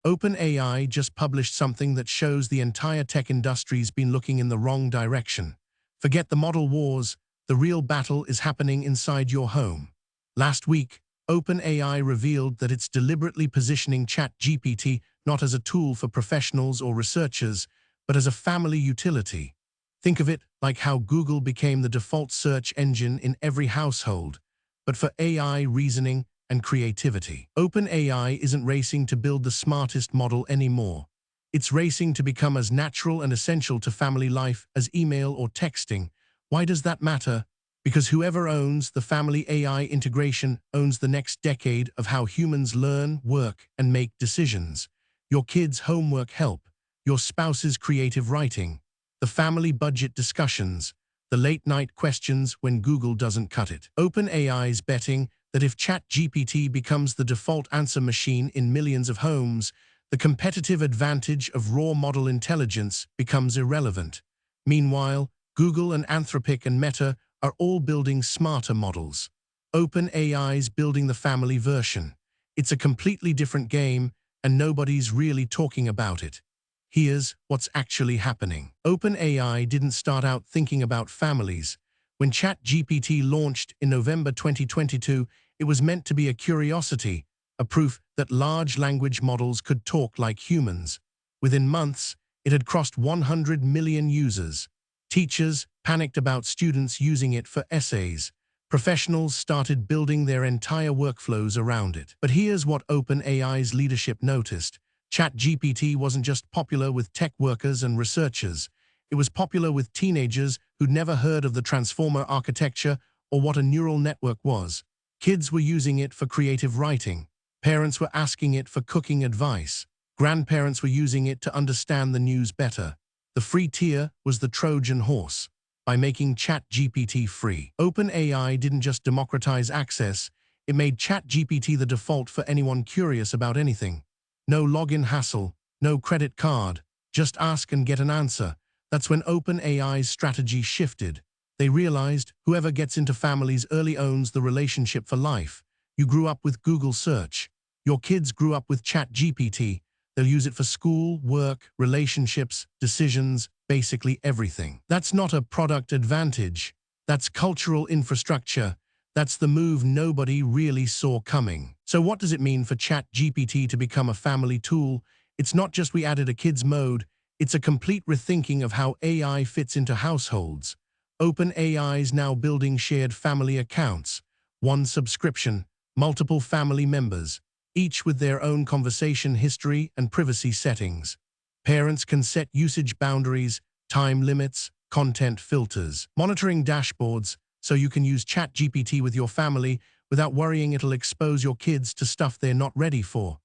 OpenAI just published something that shows the entire tech industry's been looking in the wrong direction. Forget the model wars, the real battle is happening inside your home. Last week, OpenAI revealed that it's deliberately positioning ChatGPT not as a tool for professionals or researchers, but as a family utility. Think of it like how Google became the default search engine in every household, but for AI reasoning and creativity. OpenAI isn't racing to build the smartest model anymore. It's racing to become as natural and essential to family life as email or texting. Why does that matter? Because whoever owns the family AI integration owns the next decade of how humans learn, work, and make decisions. Your kids' homework help, your spouse's creative writing, the family budget discussions, the late-night questions when Google doesn't cut it. OpenAI's betting that if ChatGPT becomes the default answer machine in millions of homes, the competitive advantage of raw model intelligence becomes irrelevant. Meanwhile, Google and Anthropic and Meta are all building smarter models. OpenAI's building the family version. It's a completely different game, and nobody's really talking about it. Here's what's actually happening. OpenAI didn't start out thinking about families. When ChatGPT launched in November 2022, it was meant to be a curiosity, a proof that large language models could talk like humans. Within months, it had crossed 100 million users. Teachers panicked about students using it for essays. Professionals started building their entire workflows around it. But here's what OpenAI's leadership noticed. ChatGPT wasn't just popular with tech workers and researchers. It was popular with teenagers who'd never heard of the transformer architecture or what a neural network was. Kids were using it for creative writing. Parents were asking it for cooking advice. Grandparents were using it to understand the news better. The free tier was the Trojan horse. By making ChatGPT free, OpenAI didn't just democratize access, it made ChatGPT the default for anyone curious about anything. No login hassle, no credit card, just ask and get an answer. That's when OpenAI's strategy shifted. They realized whoever gets into families early owns the relationship for life. You grew up with Google Search. Your kids grew up with ChatGPT. They'll use it for school, work, relationships, decisions, basically everything. That's not a product advantage. That's cultural infrastructure. That's the move nobody really saw coming. So what does it mean for ChatGPT to become a family tool? It's not just we added a kids mode, it's a complete rethinking of how AI fits into households. OpenAI's now building shared family accounts. One subscription, multiple family members, each with their own conversation history and privacy settings. Parents can set usage boundaries, time limits, content filters, monitoring dashboards, so you can use ChatGPT with your family without worrying it'll expose your kids to stuff they're not ready for.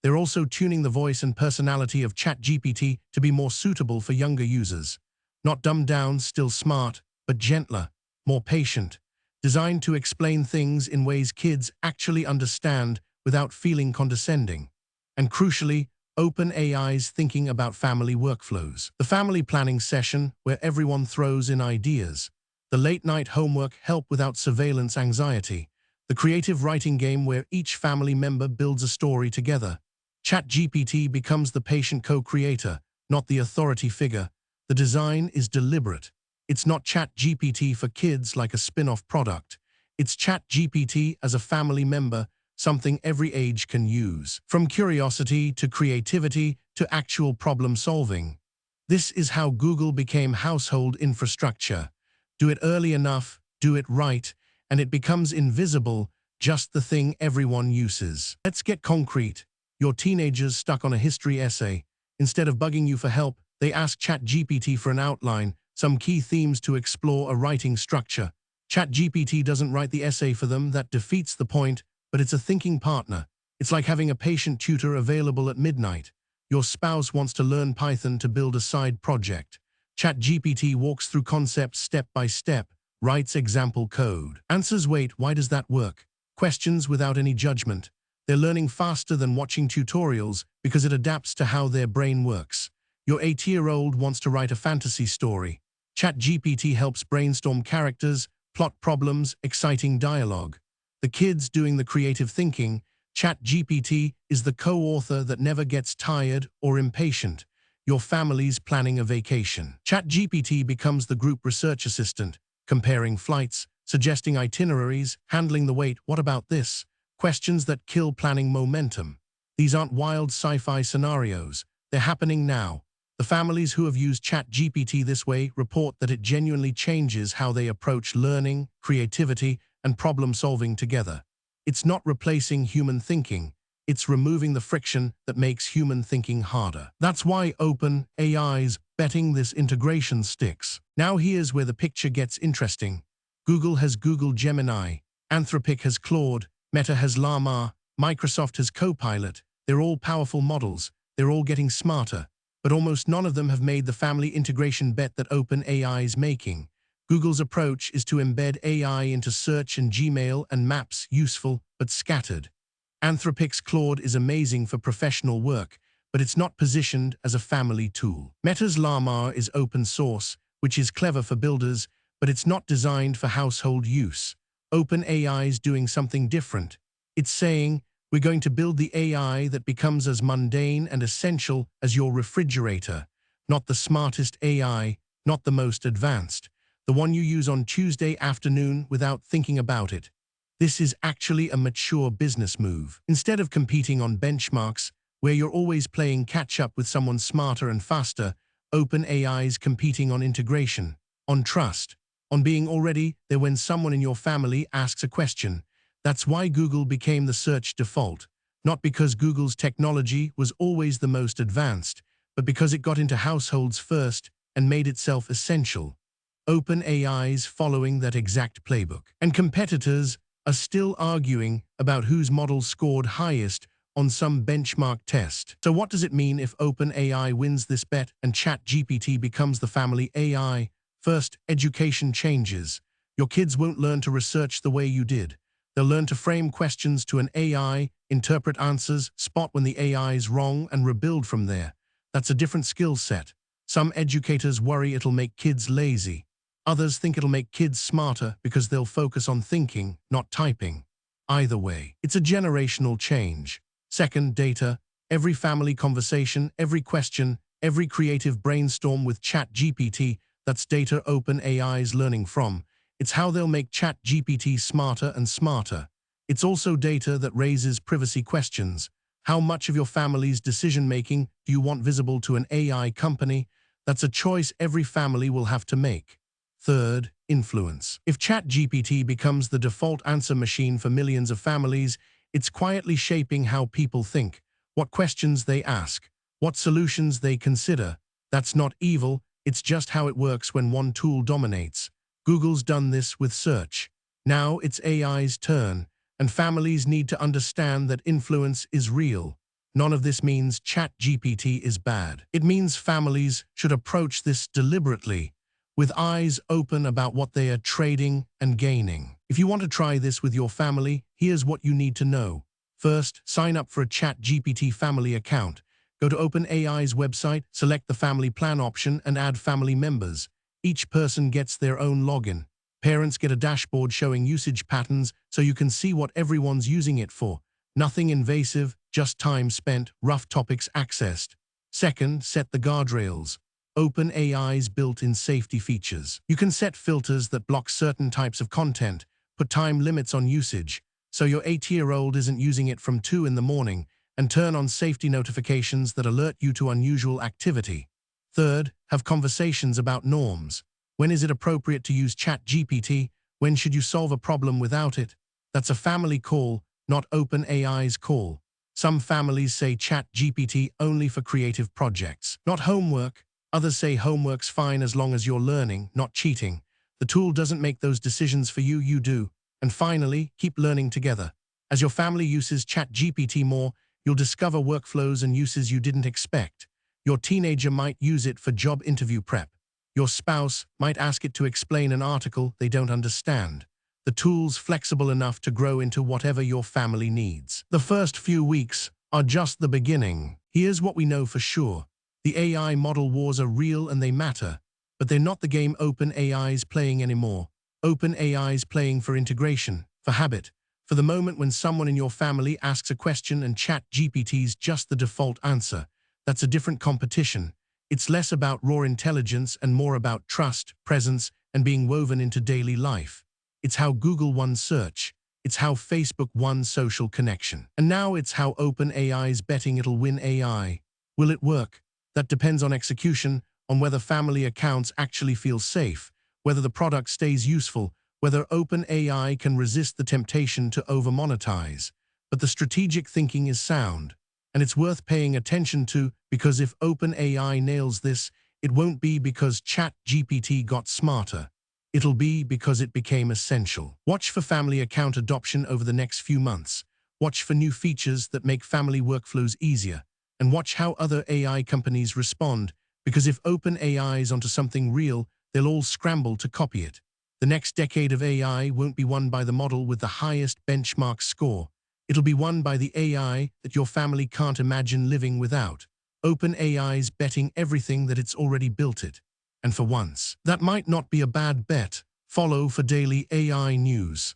They're also tuning the voice and personality of ChatGPT to be more suitable for younger users. Not dumbed down, still smart, but gentler, more patient, designed to explain things in ways kids actually understand without feeling condescending. And crucially, OpenAI's thinking about family workflows. The family planning session where everyone throws in ideas. The late-night homework help without surveillance anxiety. The creative writing game where each family member builds a story together. ChatGPT becomes the patient co-creator, not the authority figure. The design is deliberate. It's not ChatGPT for kids like a spin-off product. It's ChatGPT as a family member, something every age can use. From curiosity to creativity to actual problem solving. This is how Google became household infrastructure. Do it early enough, do it right, and it becomes invisible, just the thing everyone uses. Let's get concrete. Your teenagers stuck on a history essay. Instead of bugging you for help, they ask ChatGPT for an outline, some key themes to explore a writing structure. ChatGPT doesn't write the essay for them, that defeats the point, but it's a thinking partner. It's like having a patient tutor available at midnight. Your spouse wants to learn Python to build a side project. ChatGPT walks through concepts step by step, writes example code. Answers wait, why does that work? Questions without any judgment. They're learning faster than watching tutorials because it adapts to how their brain works. Your 8-year-old wants to write a fantasy story. ChatGPT helps brainstorm characters, plot problems, exciting dialogue. The kid's doing the creative thinking, ChatGPT is the co-author that never gets tired or impatient. Your family's planning a vacation. ChatGPT becomes the group research assistant, comparing flights, suggesting itineraries, handling the wait, what about this? Questions that kill planning momentum. These aren't wild sci-fi scenarios. They're happening now. The families who have used ChatGPT this way report that it genuinely changes how they approach learning, creativity, and problem-solving together. It's not replacing human thinking. It's removing the friction that makes human thinking harder. That's why OpenAI's betting this integration sticks. Now here's where the picture gets interesting. Google has Google Gemini, Anthropic has Claude, Meta has Llama, Microsoft has Copilot. They're all powerful models. They're all getting smarter. But almost none of them have made the family integration bet that OpenAI is making. Google's approach is to embed AI into search and Gmail and Maps, useful but scattered. Anthropic's Claude is amazing for professional work, but it's not positioned as a family tool. Meta's Llama is open source, which is clever for builders, but it's not designed for household use. OpenAI's doing something different. It's saying, we're going to build the AI that becomes as mundane and essential as your refrigerator. Not the smartest AI, not the most advanced. The one you use on Tuesday afternoon without thinking about it. This is actually a mature business move. Instead of competing on benchmarks, where you're always playing catch-up with someone smarter and faster, OpenAI's competing on integration, on trust, on being already there when someone in your family asks a question. That's why Google became the search default, not because Google's technology was always the most advanced, but because it got into households first and made itself essential. OpenAI's following that exact playbook. And competitors are still arguing about whose model scored highest on some benchmark test. So what does it mean if OpenAI wins this bet and ChatGPT becomes the family AI? First, education changes. Your kids won't learn to research the way you did. They'll learn to frame questions to an AI, interpret answers, spot when the AI is wrong, and rebuild from there. That's a different skill set. Some educators worry it'll make kids lazy. Others think it'll make kids smarter because they'll focus on thinking, not typing. Either way, it's a generational change. Second, data. Every family conversation, every question, every creative brainstorm with ChatGPT, that's data OpenAI's learning from. It's how they'll make ChatGPT smarter and smarter. It's also data that raises privacy questions. How much of your family's decision-making do you want visible to an AI company? That's a choice every family will have to make. Third, influence. If ChatGPT becomes the default answer machine for millions of families, it's quietly shaping how people think, what questions they ask, what solutions they consider. That's not evil, it's just how it works when one tool dominates. Google's done this with search. Now it's AI's turn, and families need to understand that influence is real. None of this means ChatGPT is bad. It means families should approach this deliberately, with eyes open about what they are trading and gaining. If you want to try this with your family, here's what you need to know. First, sign up for a ChatGPT family account. Go to OpenAI's website, select the family plan option, and add family members. Each person gets their own login. Parents get a dashboard showing usage patterns so you can see what everyone's using it for. Nothing invasive, just time spent, rough topics accessed. Second, set the guardrails. OpenAI's built-in safety features. You can set filters that block certain types of content, put time limits on usage, so your 8-year-old isn't using it from 2 in the morning, and turn on safety notifications that alert you to unusual activity. Third, have conversations about norms. When is it appropriate to use ChatGPT? When should you solve a problem without it? That's a family call, not OpenAI's call. Some families say ChatGPT only for creative projects, not homework. Others say homework's fine as long as you're learning, not cheating. The tool doesn't make those decisions for you, you do. And finally, keep learning together. As your family uses ChatGPT more, you'll discover workflows and uses you didn't expect. Your teenager might use it for job interview prep. Your spouse might ask it to explain an article they don't understand. The tool's flexible enough to grow into whatever your family needs. The first few weeks are just the beginning. Here's what we know for sure. The AI model wars are real and they matter, but they're not the game OpenAI's playing anymore. OpenAI's playing for integration, for habit, for For the moment when someone in your family asks a question and ChatGPT's just the default answer, that's a different competition. It's less about raw intelligence and more about trust, presence, and being woven into daily life. It's how Google won search. It's how Facebook won social connection. And now it's how OpenAI's betting it'll win AI. Will it work? That depends on execution, on whether family accounts actually feel safe, whether the product stays useful, whether OpenAI can resist the temptation to over-monetize. But the strategic thinking is sound, and it's worth paying attention to, because if OpenAI nails this, it won't be because ChatGPT got smarter. It'll be because it became essential. Watch for family account adoption over the next few months. Watch for new features that make family workflows easier. And watch how other AI companies respond, because if OpenAI is onto something real, they'll all scramble to copy it. The next decade of AI won't be won by the model with the highest benchmark score. It'll be won by the AI that your family can't imagine living without. OpenAI's betting everything that it's already built it. And for once, that might not be a bad bet. Follow for daily AI news.